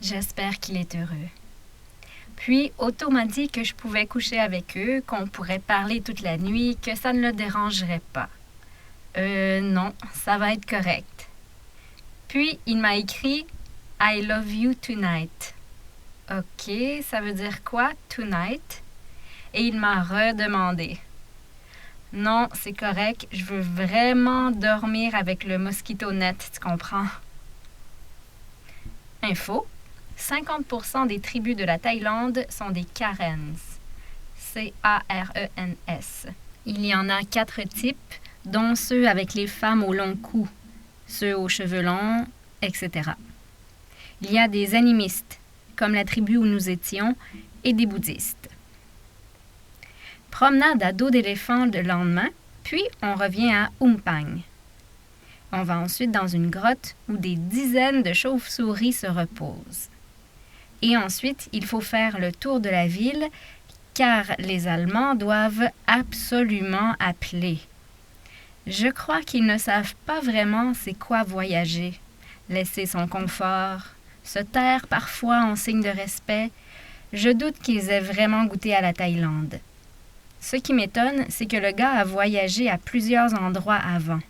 J'espère qu'il est heureux. Puis, Otto m'a dit que je pouvais coucher avec eux, qu'on pourrait parler toute la nuit, que ça ne le dérangerait pas. Non, ça va être correct. Puis, il m'a écrit « I love you tonight ». OK, ça veut dire quoi, tonight? Et il m'a redemandé. Non, c'est correct, je veux vraiment dormir avec le mosquito net, tu comprends? Info. 50% des tribus de la Thaïlande sont des Karens. C-A-R-E-N-S. Il y en a 4 types, dont ceux avec les femmes au long cou, ceux aux cheveux longs, etc. Il y a des animistes, comme la tribu où nous étions, et des bouddhistes. Promenade à dos d'éléphant le lendemain, puis on revient à Umpang. On va ensuite dans une grotte où des dizaines de chauves-souris se reposent. Et ensuite, il faut faire le tour de la ville, car les Allemands doivent absolument appeler. Je crois qu'ils ne savent pas vraiment c'est quoi voyager, laisser son confort, se taire parfois en signe de respect. Je doute qu'ils aient vraiment goûté à la Thaïlande. Ce qui m'étonne, c'est que le gars a voyagé à plusieurs endroits avant.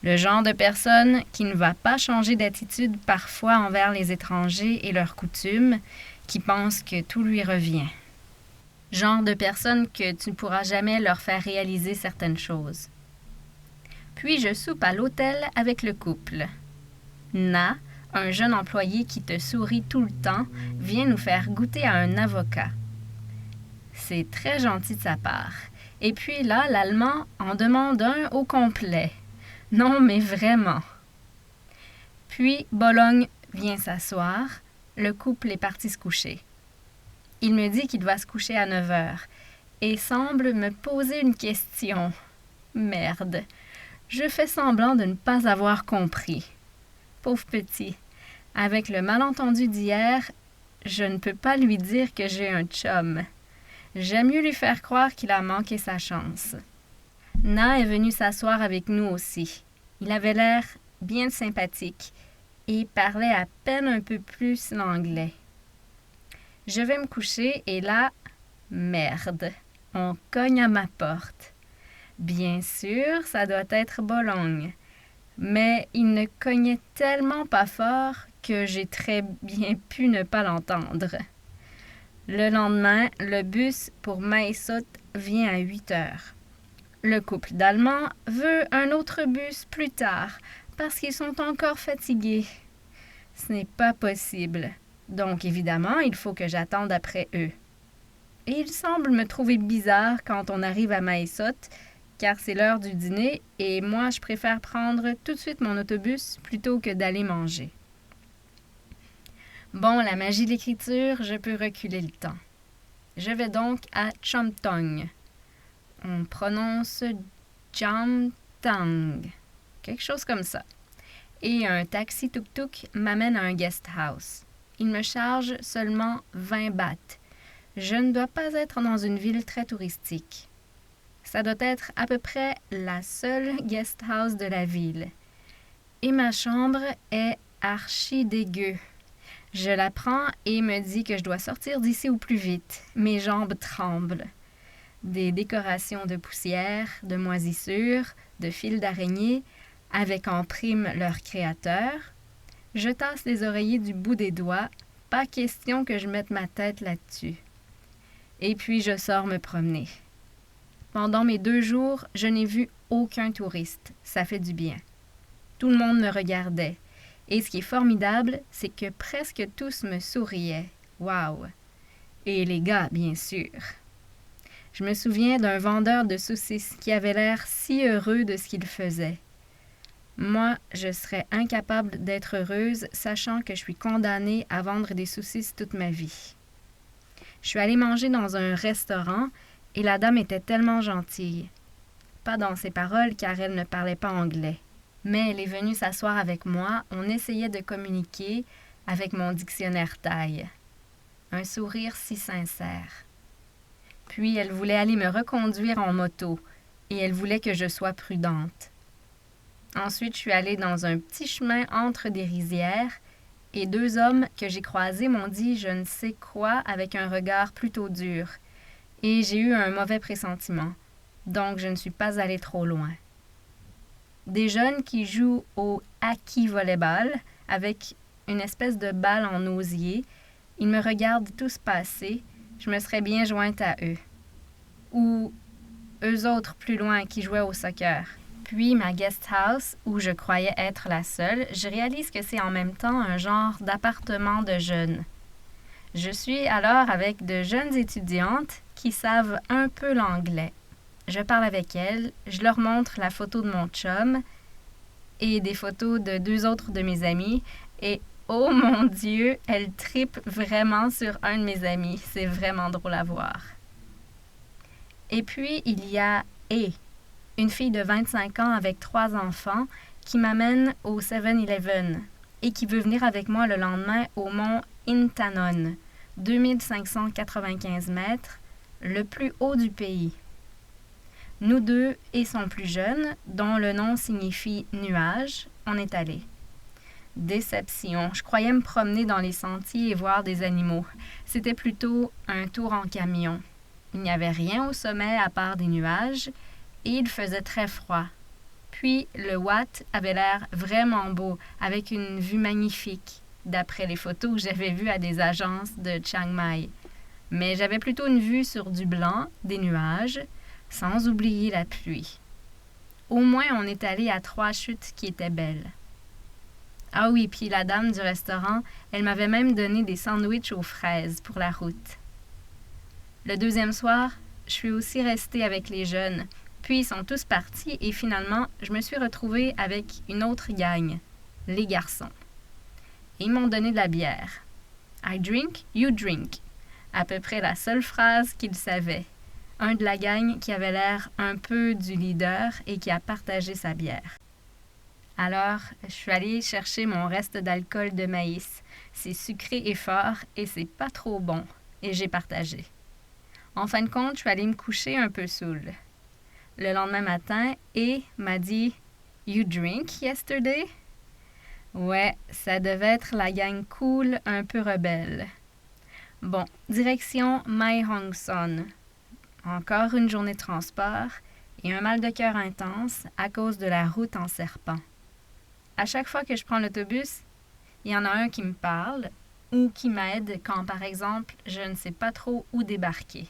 Le genre de personne qui ne va pas changer d'attitude parfois envers les étrangers et leurs coutumes, qui pense que tout lui revient. Genre de personne que tu ne pourras jamais leur faire réaliser certaines choses. Puis je soupe à l'hôtel avec le couple. Na, un jeune employé qui te sourit tout le temps, vient nous faire goûter à un avocat. C'est très gentil de sa part. Et puis là, l'Allemand en demande un au complet. Non, mais vraiment. Puis Bologne vient s'asseoir. Le couple est parti se coucher. Il me dit qu'il va se coucher à 9 heures et semble me poser une question. Merde. Je fais semblant de ne pas avoir compris. Pauvre petit. Avec le malentendu d'hier, je ne peux pas lui dire que j'ai un chum. J'aime mieux lui faire croire qu'il a manqué sa chance. Na est venu s'asseoir avec nous aussi. Il avait l'air bien sympathique et parlait à peine un peu plus l'anglais. Je vais me coucher et là, merde, on cogne à ma porte. Bien sûr, ça doit être Bologne, mais il ne cognait tellement pas fort que j'ai très bien pu ne pas l'entendre. Le lendemain, le bus pour Mae Sot vient à 8 heures. Le couple d'Allemands veut un autre bus plus tard parce qu'ils sont encore fatigués. Ce n'est pas possible. Donc, évidemment, il faut que j'attende après eux. Et ils semblent me trouver bizarre quand on arrive à Mae Sot, car c'est l'heure du dîner et moi, je préfère prendre tout de suite mon autobus plutôt que d'aller manger. Bon, la magie de l'écriture, je peux reculer le temps. Je vais donc à Chomtong. On prononce Jamtang, quelque chose comme ça. Et un taxi tuk-tuk m'amène à un guest house. Il me charge seulement 20 bahts. Je ne dois pas être dans une ville très touristique. Ça doit être à peu près la seule guest house de la ville. Et ma chambre est archi dégueu. Je la prends et me dis que je dois sortir d'ici au plus vite. Mes jambes tremblent. Des décorations de poussière, de moisissures, de fils d'araignée, avec en prime leur créateur. Je tasse les oreillers du bout des doigts. Pas question que je mette ma tête là-dessus. Et puis je sors me promener. Pendant mes 2 jours, je n'ai vu aucun touriste. Ça fait du bien. Tout le monde me regardait. Et ce qui est formidable, c'est que presque tous me souriaient. Waouh! Et les gars, bien sûr. Je me souviens d'un vendeur de saucisses qui avait l'air si heureux de ce qu'il faisait. Moi, je serais incapable d'être heureuse, sachant que je suis condamnée à vendre des saucisses toute ma vie. Je suis allée manger dans un restaurant et la dame était tellement gentille. Pas dans ses paroles car elle ne parlait pas anglais. Mais elle est venue s'asseoir avec moi, on essayait de communiquer avec mon dictionnaire thaï. Un sourire si sincère. Puis elle voulait aller me reconduire en moto et elle voulait que je sois prudente. Ensuite, je suis allée dans un petit chemin entre des rizières et 2 hommes que j'ai croisés m'ont dit je ne sais quoi avec un regard plutôt dur, et j'ai eu un mauvais pressentiment, donc je ne suis pas allée trop loin. Des jeunes qui jouent au hockey volleyball avec une espèce de balle en osier. Ils me regardent tous passer. Je me serais bien jointe à eux. Ou eux autres plus loin qui jouaient au soccer. Puis ma guest house, où je croyais être la seule, je réalise que c'est en même temps un genre d'appartement de jeunes. Je suis alors avec de jeunes étudiantes qui savent un peu l'anglais. Je parle avec elles, je leur montre la photo de mon chum et des photos de 2 autres de mes amis et oh mon Dieu, elles tripent vraiment sur un de mes amis. C'est vraiment drôle à voir. Et puis, il y a E, une fille de 25 ans avec 3 enfants qui m'amène au 7-Eleven et qui veut venir avec moi le lendemain au mont Intanon, 2595 mètres, le plus haut du pays. Nous deux et son plus jeune, dont le nom signifie nuage, on est allés. Déception. Je croyais me promener dans les sentiers et voir des animaux. C'était plutôt un tour en camion. Il n'y avait rien au sommet à part des nuages et il faisait très froid. Puis le Wat avait l'air vraiment beau, avec une vue magnifique, d'après les photos que j'avais vues à des agences de Chiang Mai. Mais j'avais plutôt une vue sur du blanc, des nuages, sans oublier la pluie. Au moins, on est allé à 3 chutes qui étaient belles. Ah oui, puis la dame du restaurant, elle m'avait même donné des sandwichs aux fraises pour la route. Le 2e soir, je suis aussi restée avec les jeunes, puis ils sont tous partis et finalement, je me suis retrouvée avec une autre gang, les garçons. Et ils m'ont donné de la bière. I drink, you drink. À peu près la seule phrase qu'ils savaient. Un de la gang qui avait l'air un peu du leader et qui a partagé sa bière. Alors, je suis allée chercher mon reste d'alcool de maïs. C'est sucré et fort et c'est pas trop bon. Et j'ai partagé. En fin de compte, je suis allée me coucher un peu saoule. Le lendemain matin, E m'a dit « You drink yesterday? » Ouais, ça devait être la gang cool, un peu rebelle. Bon, direction Mae Hong Son. Encore une journée de transport et un mal de cœur intense à cause de la route en serpent. À chaque fois que je prends l'autobus, il y en a un qui me parle ou qui m'aide quand, par exemple, je ne sais pas trop où débarquer.